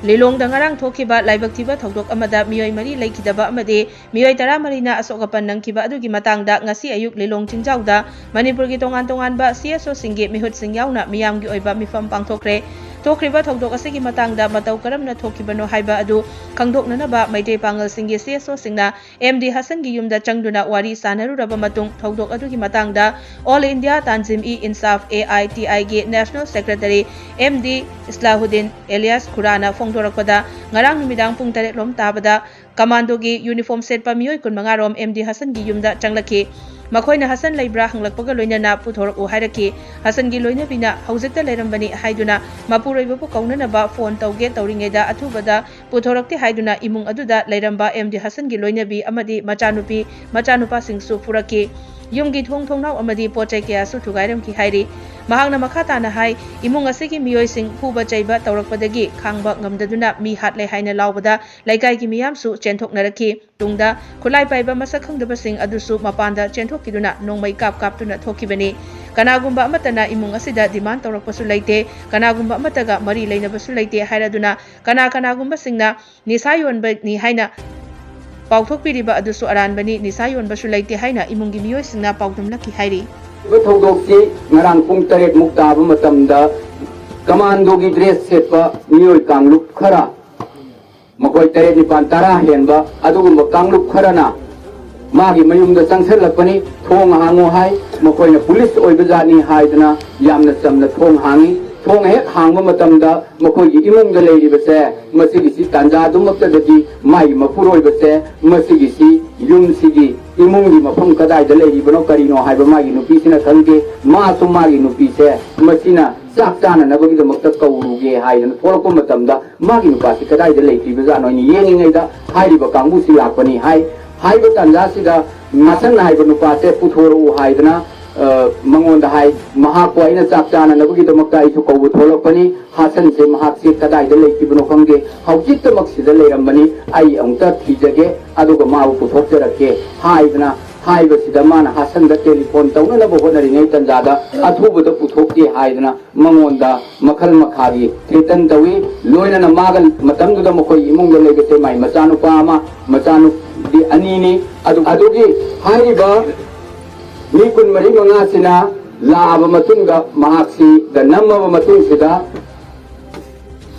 ꯂꯤꯂꯣꯡ ꯗꯪꯉꯔang ꯊꯣꯛꯈꯤꯕ ꯂꯥꯏꯕꯛ ꯊꯤꯕ ꯊꯧꯗꯣꯛ ꯑꯃꯗ ꯃꯤꯑꯣꯏ 4 ꯂꯩꯈꯤꯗꯕ ꯑꯃꯗꯤ ꯃꯤꯑꯣꯏ 14ꯅ ꯑꯁꯣꯛ-ꯑꯄꯟ ꯅꯪꯈꯤꯕ ꯑꯗꯨꯒꯤ ꯃꯇꯥꯡꯗ ꯉꯁꯤ ꯑꯌꯨꯛ ꯂꯤꯂꯣꯡ ꯆꯤꯡꯖꯥꯎꯗ ꯃꯅꯤꯄꯨꯔꯒꯤ ꯇꯣꯉꯥꯟ-ꯇꯣꯉꯥꯟꯕ CSOꯁꯤꯡꯒꯤ ꯃꯤꯍꯨꯠꯁꯤꯡ ꯌꯥꯎꯅ ꯃꯤꯌꯥꯝꯒꯤ ꯑꯣꯏꯕ ꯃꯤꯐꯝ ꯄꯥꯡꯊꯣꯛꯈ꯭ꯔꯦ꯫ ꯊꯣꯛꯈ꯭ꯔꯤꯕ ꯊꯧꯗꯣꯛ ꯑꯁꯤꯒꯤ ꯃꯇꯥꯡꯗ ꯃꯇꯧ ꯀꯔꯝꯅ ꯊꯣꯛꯈꯤꯕꯅꯣ ꯍꯥꯏꯕ ꯑꯗꯨ ꯈꯪꯗꯣꯛꯅꯅꯕ ꯃꯩꯇꯩ ꯄꯥꯉꯜꯁꯤꯡꯒꯤ CSOꯁꯤꯡꯅ MD ꯍꯁꯟꯒꯤ ꯌꯨꯝꯗ ꯆꯪꯗꯨꯅ ꯋꯥꯔꯤ ꯁꯥꯅꯔꯨꯔꯕ ꯃꯇꯨꯡ ꯊꯧꯗꯣꯛ ꯑꯗꯨꯒꯤ ꯃꯇꯥꯡꯗ All India Tanzim-e-Insaf AITIꯒꯤ National Secretary MD Islahuddin Elias Khurana ꯐꯣꯡꯗꯣꯔꯛꯄꯗ ngarang numidang pung 8 lom tabada kamandogi uniform setpa miyoi 15 rom MD Hasan gi yumda changlaki makoina Hasan leibra hanglakpaga loinana puthorok u hairaki Hasan gi loinabina haujekta leirambani haiduna mapuroiba pu kaunanaba phone tauge tauringeda athubada puthorokti haiduna imung aduda leiramba MD Hasan gi loinabi amadi machanupa singsu puraki yumgi thongnau amadi pochai kya su thugairam ki hairi mahangna makhatana hai imung asigi miyoi sing phuba chaiba taurakpadagi khangba ngamdaduna mi hatle haina laubada laikai ki miyam su chenthoknaraki tungda khulai paiba masak khangdaba sing adusu mapanda chenthokiduna nongmai kaptuna thokibani kanagumba amatana imung asida demand taurakpasu leite kanagumba amataga mari leinabasu leite hairaduna kanagumba singna nisa yonba ni haina pauthokpiriba adusu aranbani nisa yonbasu leite haina imungi miyoi singna paudumlaki hairi थौदोक्सी ngarang pung 8 muk taba matamda commando gi dress setpa miyoi kangluk khara makoi 8 nipan tara henba adugumba kangluk kharana magi mayumda changselapani thong hango hai makoi na police oibajani haidna yamna samna thong hangi thong hek hangba matamda makoi gi imungda leiribase masigi si tanja dumakta dadi mai mapuroibase masigi si yumsigi imungi mafam kadai da leiribano karino haiba magi nupi sina khange ma su magi nupi se masina sak chana nabagi damakta kauruge haidana thorako matamda magi nupasi kadai da leiribza no ni yengingai da hairiba kangbu si lakpani haiba tanja sida masan haiba nupase puthoro haidana mangonda hai mahako aina sak chana nabagi damakta isu kaubu tholakpani hasan se mahak se kadai da leiribano khange haujit tamak sida leirambani ai amta thijage aduga ma puthokjarake haibna haibasida mana Hasan da telephone tawna na bohonari ngai tanjada athubuda puthokti haidna mangonda makhal makhagi tretan tawi loina na magal matamduda mokoi imungda legate mai machanu pa machanu di anini adugi haiba mi kun mari manga sina laaba matunga mahaksi da namma matung sida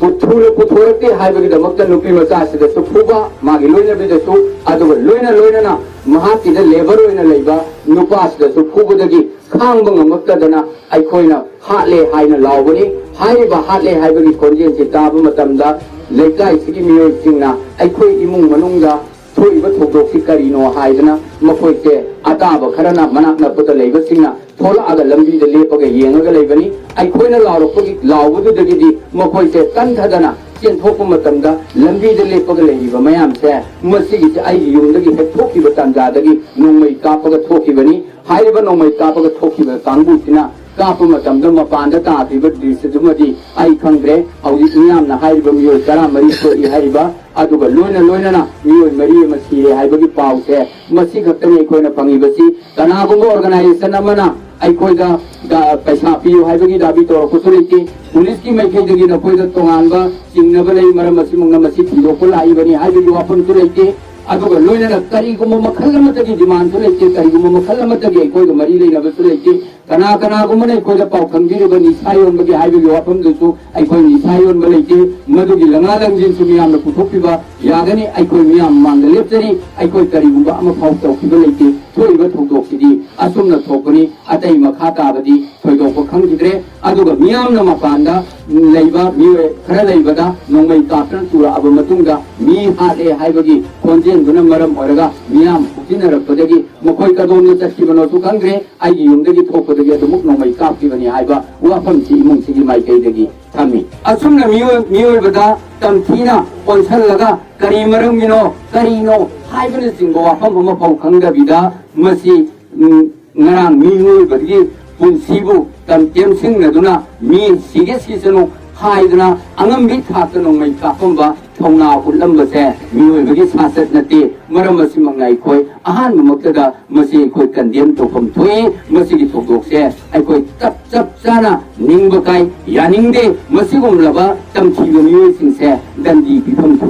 puthorati haibagi damakta nupi macha sida su phuba magi loina bida su aduga loina na mahaki da labor oina leiba nupa sida su phubudagi khangba ngamakta dana aikhoina hatle haina lawbani haiba hatle haibagi konjen si taba matamda leikai sigi miyoi singna aikhoi imung manungda thoiba thokdok si karino haidana makoi se ataba kharana manakna puta leiba singna thola aga lambi da lepaga yengaga leibani aikhoina lawrokpagi lawbududagi makoi se tanthadana ꯆꯦꯟꯊꯣꯛꯄ ꯃꯇꯝꯗ ꯂꯝꯕꯤꯗ ꯂꯦꯞꯄꯒ ꯂꯩꯔꯤꯕ ꯃꯌꯥꯝꯁꯦ ꯃꯁꯤꯒꯤꯁꯦ ꯑꯩꯒꯤ ꯌꯨꯝꯗꯒꯤ ꯍꯦꯛ ꯊꯣꯛꯈꯤꯕ ꯇꯥꯟꯖꯥꯗꯒꯤ ꯅꯣꯡꯃꯩ ꯀꯥꯞꯄꯒ ꯊꯣꯛꯈꯤꯕꯅꯤ ꯍꯥꯏꯔꯤꯕ ꯅꯣꯡꯃꯩ ꯀꯥꯞꯄꯒ ꯊꯣꯛꯈꯤꯕ ꯀꯥꯡꯕꯨꯁꯤꯅ ꯀꯥꯞꯄ ꯃꯇꯝꯗ ꯃꯄꯥꯟꯗ ꯇꯥꯈꯤꯕ ꯗ꯭ꯔꯤꯁꯇꯨꯃꯗꯤ ꯑꯩ ꯈꯪꯗ꯭ꯔꯦ ꯍꯧꯖꯤꯛ ꯃꯤꯌꯥꯝꯅ ꯍꯥꯏꯔꯤꯕ ꯃꯤꯑꯣꯏ 14 ꯊꯣꯛꯏ ꯍꯥꯏꯔꯤꯕ ꯑꯗꯨꯒ ꯂꯣꯏꯅꯅ ꯃꯤꯑꯣꯏ 4 ꯑꯃ ꯁꯤꯔꯦ ꯍꯥꯏꯕꯒꯤ ꯄꯥꯎꯁꯦ ꯃꯁꯤ ꯈꯛꯇꯅꯤ ꯑꯩꯈꯣꯏꯅ ꯐꯪꯉꯤꯕꯁꯤ ꯀꯅꯥꯒꯨꯝꯕ ꯑꯣꯔꯒꯅꯥꯏꯖꯦꯁꯟ ꯑꯃꯅ ꯑꯩꯈꯣꯏꯗ ꯄꯩꯁꯥ ꯄꯤꯌꯨ ꯍꯥꯏꯕꯒꯤ ꯗꯥꯕꯤ ꯇꯧꯔꯛꯄꯁꯨ ꯂꯩꯇꯦ ꯄꯨꯂꯤꯁꯀꯤ ꯃꯥꯏꯀꯩꯗꯒꯤ ꯅꯈꯣꯏꯗ ꯇꯣꯉꯥꯟꯕ ꯆꯤꯡꯅꯕ ꯂꯩ ꯃꯔꯝ ꯑꯁꯤꯃꯛꯅ ꯃꯁꯤ ꯊꯤꯗꯣꯛꯄ ꯂꯥꯛꯏꯕꯅꯤ ꯍꯥꯏꯕꯒꯤ ꯋꯥꯐꯝꯁꯨ ꯂꯩꯇꯦ ꯑꯗꯨꯒ ꯂꯣꯏꯅꯅ ꯀꯔꯤꯒꯨꯝꯕ ꯃꯈꯜ ꯑꯃꯠꯇꯒꯤ ꯗꯤꯃꯥꯟꯁꯨ ꯂꯩꯇꯦ ꯀꯔꯤꯒꯨꯝꯕ ꯃꯈꯜ ꯑꯃꯠꯇꯒꯤ ꯑꯩꯈꯣꯏꯒ ꯃꯔꯤ ꯂꯩꯅꯕꯁꯨ ꯂꯩꯇꯦ ꯀꯅꯥꯒꯨꯝꯕꯅ ꯑꯩꯈꯣꯏꯗ ꯄꯥꯎ ꯈꯪꯕꯤꯔꯤꯕ ꯅꯤꯁꯥ ꯌꯣꯟꯕꯒꯤ ꯍꯥꯏꯕꯒꯤ ꯋꯥꯐꯝꯗꯨꯁꯨ ꯑꯩꯈꯣꯏ ꯅꯤꯁꯥ ꯌꯣꯟꯕ ꯂꯩꯇꯦ ꯃꯗꯨꯒꯤ ꯂꯪꯂꯥ ꯂꯪꯖꯤꯟꯁꯨ ꯃꯤꯌꯥꯝꯅ ꯄꯨꯊꯣꯛꯄꯤꯕ ꯌꯥꯒꯅꯤ ꯑꯩꯈꯣꯏ ꯃꯤꯌꯥꯝ ꯃꯃꯥꯡꯗ ꯂꯦꯞꯆꯔꯤ ꯑꯩꯈꯣꯏ ꯀꯔꯤꯒꯨꯝꯕ ꯑꯃꯐꯥꯎ ꯇꯧꯈꯤꯕ ꯂꯩꯇꯦ ꯊꯣꯛꯏꯕ ꯊꯧꯗꯣꯛꯁꯤꯗꯤ ꯑꯁꯨꯝꯅ ꯊꯣꯛꯄꯅꯤ ꯑꯇꯩ ꯃꯈꯥ ꯇꯥꯕꯗꯤ ꯊꯣꯏꯗꯣꯛꯄ ꯈꯪꯈꯤꯗ꯭ꯔꯦ ꯑꯗꯨꯒ ꯃꯤꯌꯥꯝꯅ ꯃꯄꯥꯟꯗ ꯂꯩꯕ ꯃꯤꯑꯣꯏ ꯈꯔ ꯂꯩꯕꯗ ꯅꯣꯡꯃꯩ ꯀꯥꯞꯇꯨꯅ ꯆꯨꯔꯛꯑꯕ ꯃꯇꯨꯡꯗ ꯃꯤ ꯍꯥꯠꯂꯦ ꯍꯥꯏꯕꯒꯤ ꯈꯣꯟꯖꯦꯜꯗꯨꯅ ꯃꯔꯝ ꯑꯣꯏꯔꯒ ꯃꯤꯌꯥꯝ ꯐꯨꯖꯤꯟꯅꯔꯛꯄꯗꯒꯤ ꯃꯈꯣꯏ ꯀꯗꯣꯝꯗ ꯆꯠꯈꯤꯕꯅꯣꯁꯨ ꯈꯪꯗ꯭ꯔꯦ ꯑꯩꯒꯤ ꯌꯨꯝꯗꯒꯤ ꯊꯣꯛꯄꯗꯒꯤ ꯑꯗꯨꯃꯛ ꯅꯣꯡꯃꯩ ꯀꯥꯞꯈꯤꯕꯅꯤ ꯍꯥꯏꯕ ꯋꯥꯐꯝꯁꯤ ꯏꯃꯨꯡꯁꯤꯒꯤ ꯃꯥꯏꯀꯩꯗꯒꯤ ꯊꯝꯃꯤ ꯑꯁꯨꯝꯅ ꯃꯤꯑꯣꯏꯕꯗ ꯇꯝꯊꯤꯅ ꯑꯣꯟꯁꯜꯂꯒ ꯀꯔꯤ ꯃꯔꯝꯒꯤꯅꯣ ꯀꯔꯤꯅꯣ ꯍꯥꯏꯕꯅꯆꯤꯡꯕ ꯋꯥꯐꯝ ꯑꯃꯐꯥꯎ ꯈꯪꯗꯕꯤꯗ ꯃꯁꯤ ngarang mingul bagi punsibu temsingna mi sigesanu haiduna angambi thakano mai kapamba thongna ullamba se mioi bagi sasat nate maram asimangai khoi ahan mamaktada masi khoi kandem tofam thoi masi gi thokdok se ai khoi chap chana ningba kai yaningde masi gumlaba tamthiba mioi singse ꯗꯟꯗꯤ ꯄꯤꯐꯝꯁꯨ